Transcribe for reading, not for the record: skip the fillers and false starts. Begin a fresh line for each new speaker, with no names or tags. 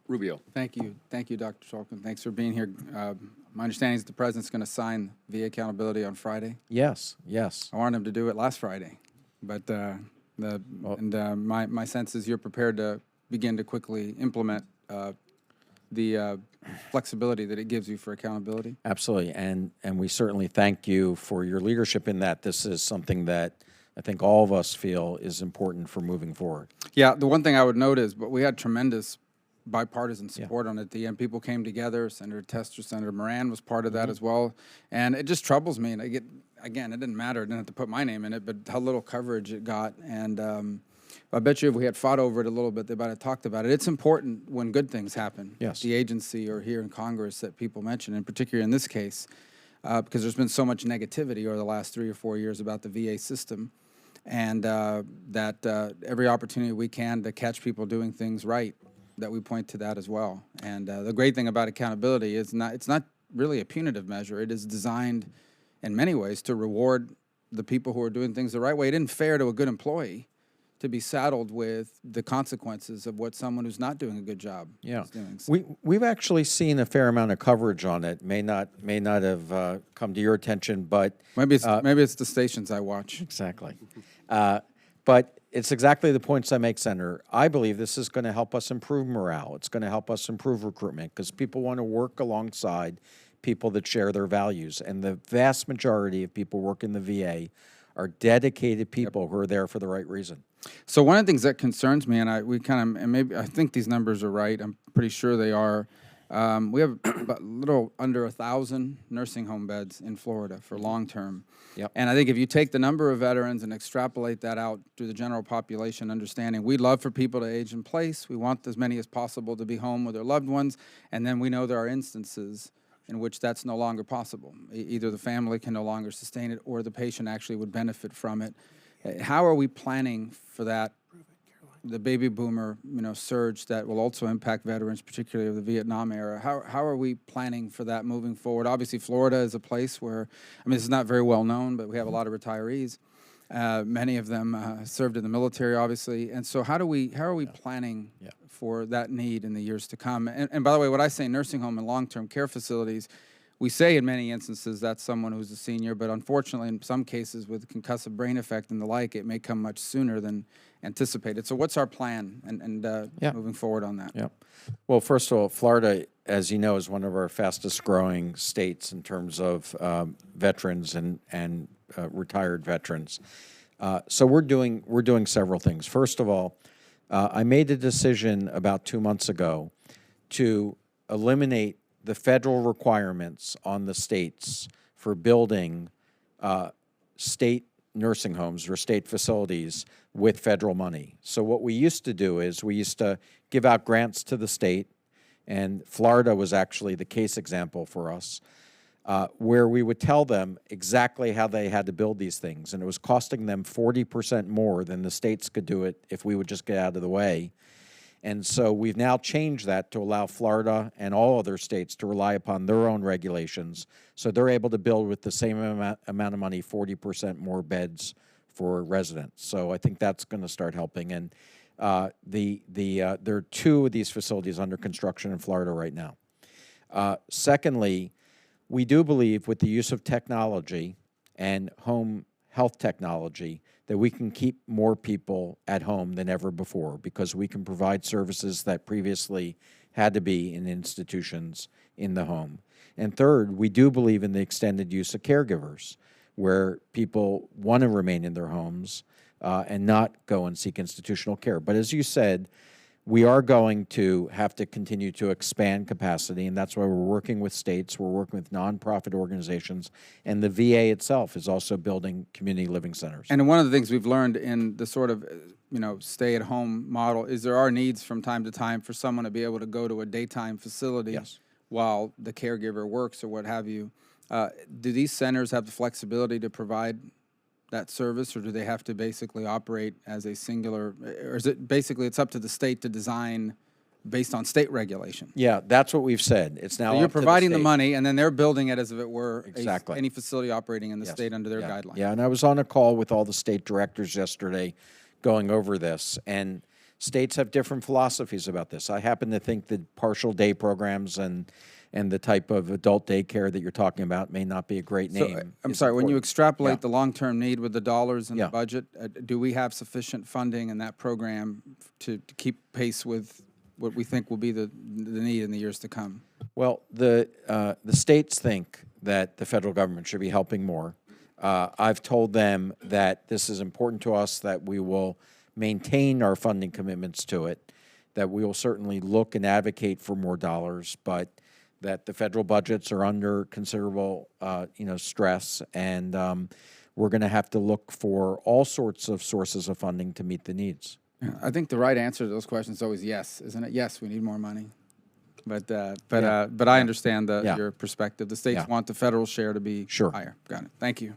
Rubio.
Thank you, Dr. Shulkin. Thanks for being here. My understanding is the president's going to sign VA accountability on Friday.
Yes, yes.
I wanted him to do it last Friday, but my sense is you're prepared to begin to quickly implement the flexibility that it gives you for accountability.
Absolutely, and we certainly thank you for your leadership in that. This is something that I think all of us feel is important for moving forward.
Yeah, the one thing I would note is, but we had tremendous bipartisan support on it at the end. People came together. Senator Tester, Senator Moran was part of that as well. And it just troubles me. And I get, again, it didn't matter. I didn't have to put my name in it, but how little coverage it got. And I bet you if we had fought over it a little bit, they might have talked about it. It's important when good things happen.
Yes.
The agency or here in Congress that people mention, and particularly in this case, because there's been so much negativity over the last 3 or 4 years about the VA system. And that every opportunity we can to catch people doing things right, that we point to that as well. And the great thing about accountability is it's not really a punitive measure. It is designed in many ways to reward the people who are doing things the right way. It isn't fair to a good employee to be saddled with the consequences of what someone who's not doing a good job is doing. So
We've actually seen a fair amount of coverage on it. May not have come to your attention, but
maybe it's the stations I watch.
exactly. But it's exactly the points I make, Senator. I believe this is going to help us improve morale. It's going to help us improve recruitment because people want to work alongside people that share their values. And the vast majority of people work in the VA are dedicated people who are there for the right reason.
So one of the things that concerns me, and maybe I think these numbers are right. I'm pretty sure they are. We have a little under 1,000 nursing home beds in Florida for long term.
Yep.
And I think if you take the number of veterans and extrapolate that out through the general population, understanding we'd love for people to age in place. We want as many as possible to be home with their loved ones. And then we know there are instances in which that's no longer possible. Either the family can no longer sustain it or the patient actually would benefit from it. How are we planning for that? The baby boomer, surge that will also impact veterans, particularly of the Vietnam era. How are we planning for that moving forward? Obviously, Florida is a place where, this is not very well known, but we have a lot of retirees. Many of them served in the military, obviously. And so how are we planning for that need in the years to come? And by the way, what I say nursing home and long-term care facilities, we say in many instances that's someone who's a senior, but unfortunately in some cases with concussive brain effect and the like, it may come much sooner than anticipated. So what's our plan and moving forward on that?
Yeah. Well, first of all, Florida, as you know, is one of our fastest growing states in terms of veterans and retired veterans. So we're doing several things. First of all, I made a decision about 2 months ago to eliminate the federal requirements on the states for building state nursing homes or state facilities with federal money. So what we used to do is we used to give out grants to the state, and Florida was actually the case example for us, where we would tell them exactly how they had to build these things, and it was costing them 40% more than the states could do it if we would just get out of the way. And so we've now changed that to allow Florida and all other states to rely upon their own regulations, so they're able to build with the same amount of money 40% more beds for residents. So I think that's going to start helping. And there are 2 of these facilities under construction in Florida right now. Secondly, we do believe with the use of technology and home health technology that we can keep more people at home than ever before because we can provide services that previously had to be in institutions in the home. And third, we do believe in the extended use of caregivers where people want to remain in their homes and not go and seek institutional care. But as you said, we are going to have to continue to expand capacity, and that's why we're working with states, we're working with nonprofit organizations, and the VA itself is also building community living centers.
And one of the things we've learned in the sort of, stay-at-home model is there are needs from time to time for someone to be able to go to a daytime facility while the caregiver works or what have you. Do these centers have the flexibility to provide that service, or do they have to basically operate as a singular, or is it basically it's up to the state to design based on state regulation?
Yeah, that's what we've said. It's now
So you're
up to
providing
the
the money, and then they're building it as if it were
exactly
any facility operating in the state under their guidelines.
Yeah, and I was on a call with all the state directors yesterday going over this, and States have different philosophies about this. I happen to think that partial day programs and the type of adult daycare that you're talking about may not be a great
So,
name.
I'm
is
sorry, when you
important.
extrapolate
Yeah.
the long-term need with the dollars in
Yeah.
the budget, do we have sufficient funding in that program to keep pace with what we think will be the need in the years to come?
Well, the states think that the federal government should be helping more. I've told them that this is important to us, that we will maintain our funding commitments to it, that we will certainly look and advocate for more dollars, but that the federal budgets are under considerable, stress, and we're going to have to look for all sorts of sources of funding to meet the needs.
Yeah, I think the right answer to those questions is always yes, isn't it? Yes, we need more money. But I understand
Yeah.
your perspective. The states
Yeah.
want the federal share to be
Sure.
higher. Got it. Thank you.